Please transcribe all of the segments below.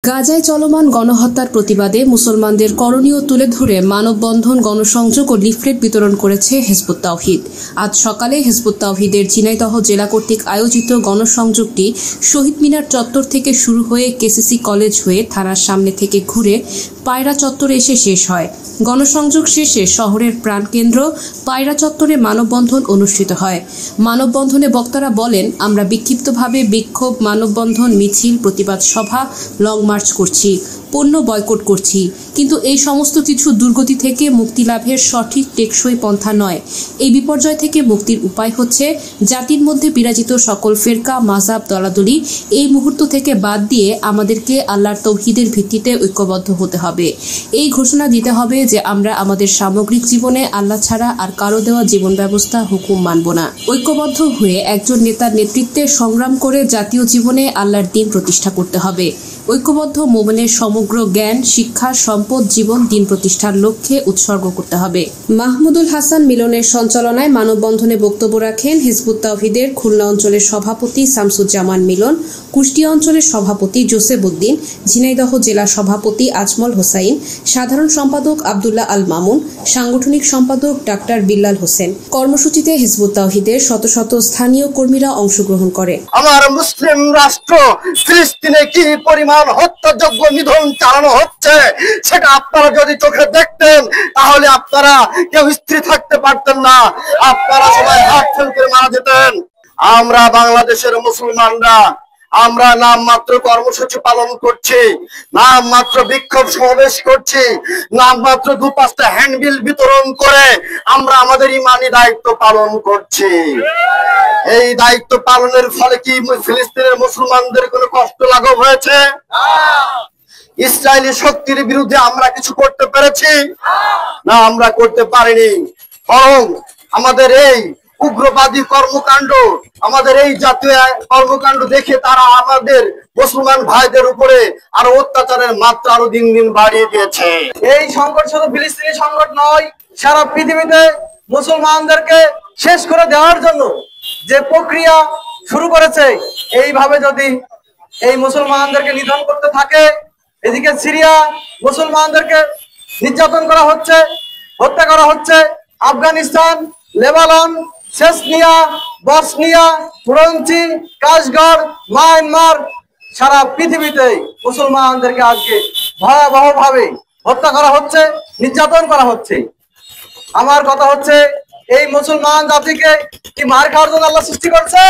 গাজায় চলমান গণহত্যার প্রতিবাদে মুসলমানদের করণীয় তুলে ধরে মানববন্ধন, গণসংযোগ ও লিফলেট বিতরণ করেছে হিজবুত তাওহীদ। আজ সকালে হিজবুত তাওহীদের ঝিনাইদহ জেলা কর্তৃক আয়োজিত গণসংযোগটি শহীদ মিনার চত্বর থেকে শুরু হয়ে কেসিসি কলেজ হয়ে থানার সামনে থেকে ঘুরে পায়রা চত্বরে এসে শেষ হয়। গণসংযোগ শেষে শহরের প্রাণকেন্দ্র পায়রা চত্বরে মানববন্ধন অনুষ্ঠিত হয়। মানববন্ধনে বক্তারা বলেন, আমরা বিক্ষিপ্তভাবে বিক্ষোভ, মানববন্ধন, মিছিল, প্রতিবাদ সভা, লং মার্চ করছি, পণ্য বয়কট করছি, কিন্তু এই সমস্ত কিছু দুর্গতি থেকে মুক্তি লাভের সঠিক টেকসই পন্থা নয়। এই বিপর্যয় থেকে মুক্তির উপায় হচ্ছে জাতির মধ্যে বিরাজিত সকল ফেরকা, মাযহাব, দলাদলি এই মুহূর্ত থেকে বাদ দিয়ে আমাদেরকে আল্লাহর তৌহিদের ভিত্তিতে ঐক্যবদ্ধ হতে হবে। এই ঘোষণা দিতে হবে যে আমরা আমাদের সামগ্রিক জীবনে আল্লাহ ছাড়া আর কারো দেওয়া জীবন ব্যবস্থা, হুকুম মানব না। ঐক্যবদ্ধ হয়ে একজন নেতার নেতৃত্বে সংগ্রাম করে জাতীয় জীবনে আল্লাহর দ্বীন প্রতিষ্ঠা করতে হবে। ঐক্যবদ্ধ মোমেনের সমগ্র জ্ঞান, শিক্ষা, সম্পদ, জীবন দ্বীন প্রতিষ্ঠার লক্ষ্যে উৎসর্গ করতে হবে। মাহমুদুল হাসান মিলনের সঞ্চালনায় মানববন্ধনে বক্তব্য রাখেন হিজবুত তাওহীদের খুলনা অঞ্চলের সভাপতি শামসুজ্জামান মিলন, কুষ্টিয়া অঞ্চলের সভাপতি জোসেফ উদ্দিন, ঝিনাইদহ জেলা সভাপতি আজমল হোসাইন, সাধারণ সম্পাদক আব্দুল্লাহ আল মামুন, সাংগঠনিক সম্পাদক ডাক্তার বিল্লাল হোসেন। কর্মসূচিতে হিজবুত তাওহীদের শত শত স্থানীয় কর্মীরা অংশগ্রহণ করে। আমার মুসলিম রাষ্ট্র ফিলিস্তিনে কি পরিমাণ হত্যাযোগ্য নিধন চালানো হচ্ছে সেটা আপনারা যদি চোখে দেখতেন তাহলে আপনারা কেউ স্থির থাকতে পারতেন না, আপনারা সবাই হাত ফেলতে মারা যেতেন। আমরা বাংলাদেশের মুসলমানরা আমরা নামমাত্র কর্মসূচি পালন করছি, নামমাত্র বিক্ষোভ সমাবেশ করছি, নামমাত্র 2-5টা হ্যান্ডবিল বিতরণ করে আমরা আমাদের ইমানি দায়িত্ব পালন করছি। এই দায়িত্ব পালনের ফলে কি ফিলিস্তিনের মুসলমানদের কোনো কষ্ট লাঘব হয়েছে? ইসরায়েলি শক্তির বিরুদ্ধে আমরা কিছু করতে পেরেছি না? আমরা করতে পারিনি। বরং আমাদের এই উগ্রবাদী কর্মকাণ্ড, আমাদের এই জাতীয় কর্মকাণ্ড দেখে তারা আমাদের মুসলমান ভাইদের উপরে আরো অত্যাচারের মাত্রা আরো দিন দিন বাড়িয়ে দিয়েছে। এই সংকট শুধু ফিলিস্তিনি সংকট নয়, সারা পৃথিবীতে মুসলমানদেরকে শেষ করে দেওয়ার জন্য যে প্রক্রিয়া শুরু করেছে, এইভাবে যদি এই মুসলমানদেরকে নিধন করতে থাকে, এদিকে সিরিয়া মুসলমানদেরকে নির্যাতন করা হচ্ছে, হত্যা করা হচ্ছে, আফগানিস্তান, লেবানন, চেচনিয়া, বসনিয়া, তুরঞ্চি, কাশগড়, মায়ানমার, সারা পৃথিবীতে মুসলমানদেরকে আজকে ভয়াবহভাবে হত্যা করা হচ্ছে, নির্যাতন করা হচ্ছে। আমার কথা হচ্ছে, এই মুসলমান জাতিকে কি মার খাওয়ার জন্য আল্লাহ সৃষ্টি করছে?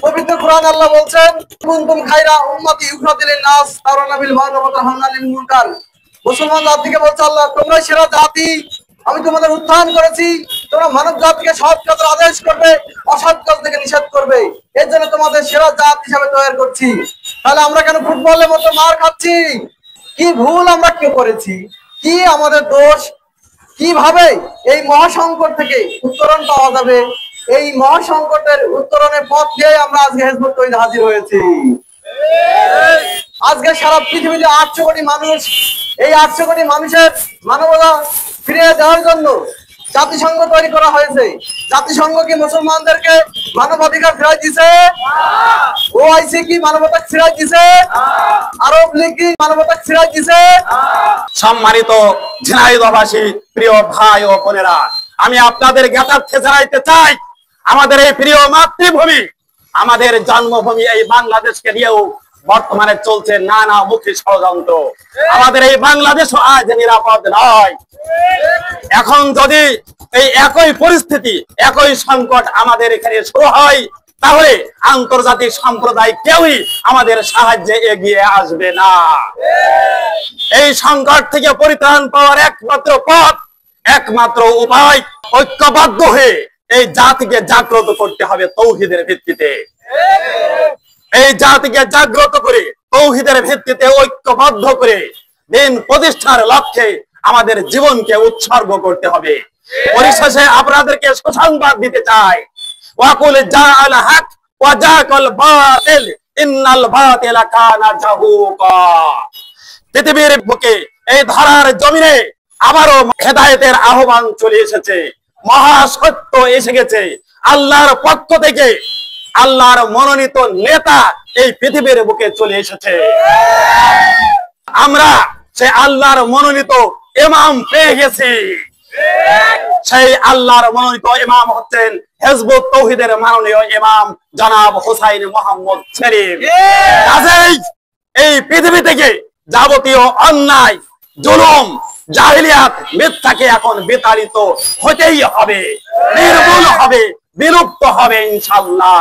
পবিত্র কোরআন আল্লাহ বলছেন, কুনতুম খায়রা উম্মাতি উখরাজাত লিন-নাস তা'মুরুনা বিল মা'রুফ ওয়া তানহাউনা আনিল মুনকার। মুসলমান জাতিকে বলছে আল্লাহ, তোমরাই সেরা জাতি, আমি তোমাদের উত্থান করেছি, তোমরা মানব জাতিকে সৎ কাজের আদেশ করবে, অসৎ কাজ থেকে নিষেধ করবে, এর জন্য তোমাদের সেরা জাত হিসাবে তৈরি করছি। তাহলে আমরা কেন ফুটবলের মতো মার খাচ্ছি? কি ভুল আমরা কি করেছি? কি আমাদের দোষ? কিভাবে এই মহাসংকট থেকে উত্তরণ পাওয়া যাবে? এই মহাসংকটের উত্তরণের পথ দিয়ে আমরা আজকে হিজবুত তাওহীদ হাজির হয়েছি। আজকে সারা পৃথিবীতে 800 কোটি মানুষ, এই 800 কোটি মানুষের মানবতা ফিরিয়ে দেওয়ার জন্য জাতিসংঘ তৈরি করা হয়েছে। জাতিসংঘ কি মুসলমানদেরকে মানবাধিকার ফিরাই দিছে? ওআইসি কি মানবতা ফিরাই দিছে? আরব লীগ কি মানবতা ফিরাই দিছে? সম্মানিত ঝিনাইদহবাসী, প্রিয় ভাই ও বোনেরা, আমি আপনাদের জ্ঞাতার্থে জানাইতে চাই, আমাদের এই প্রিয় মাতৃভূমি, আমাদের জন্মভূমি এই বাংলাদেশকে নিয়েও বর্তমানে চলছে নানামুখী ষড়যন্ত্র। আমাদের এই বাংলাদেশ আজ নিরাপদ নয়। এখন যদি এই একই পরিস্থিতি, একই সংকট আমাদের এখানে শুরু হয়, তাহলে আন্তর্জাতিক সম্প্রদায় কেউই আমাদের সাহায্যে এগিয়ে আসবে না। এই সংকট থেকে পরিত্রাণ পাওয়ার একমাত্র পথ, একমাত্র উপায়, ঐক্যবদ্ধ হয়ে এই জাতিকে জাগ্রত করতে হবে তৌহিদের ভিত্তিতে। এই জাতিকে জাগ্রত করে তৌহিদের ভিত্তিতে ঐক্যবদ্ধ করে দিন প্রতিষ্ঠার লক্ষ্যে আমাদের জীবনকে উৎসর্গ করতে হবে। পরিশেষে আপনাদেরকে সুসংবাদ দিতে চাই, ওয়াকুল জাআল হক ওয়া জাকাল বাতিল ইন্নাল বাতিলা কানা জাহুকা। পৃথিবীর বুকে, এই ধরার জমিনে আবারও হেদায়েতের আহ্বান চলে এসেছে, মহা সত্য এসে গেছে। আল্লাহর পক্ষ থেকে আল্লাহর মনোনীত নেতা এই পৃথিবীর বুকে চলে এসেছে। আমরা সেই আল্লাহর মনোনীত ইমাম পেয়ে গেছি। সেই আল্লাহর মনোনীত ইমাম হচ্ছেন হিজবুত তাওহীদের মাননীয় ইমাম জনাব হুসাইন মোহাম্মদ শরীফ। কাজেই এই পৃথিবী থেকে যাবতীয় অন্যায়, জুলুম, জাহিলিয়াত, মিথ্যাকে এখন বিতাড়িত হতেই হবে, নির্মূল হবে, বিলুপ্ত হবে ইনশাআল্লাহ।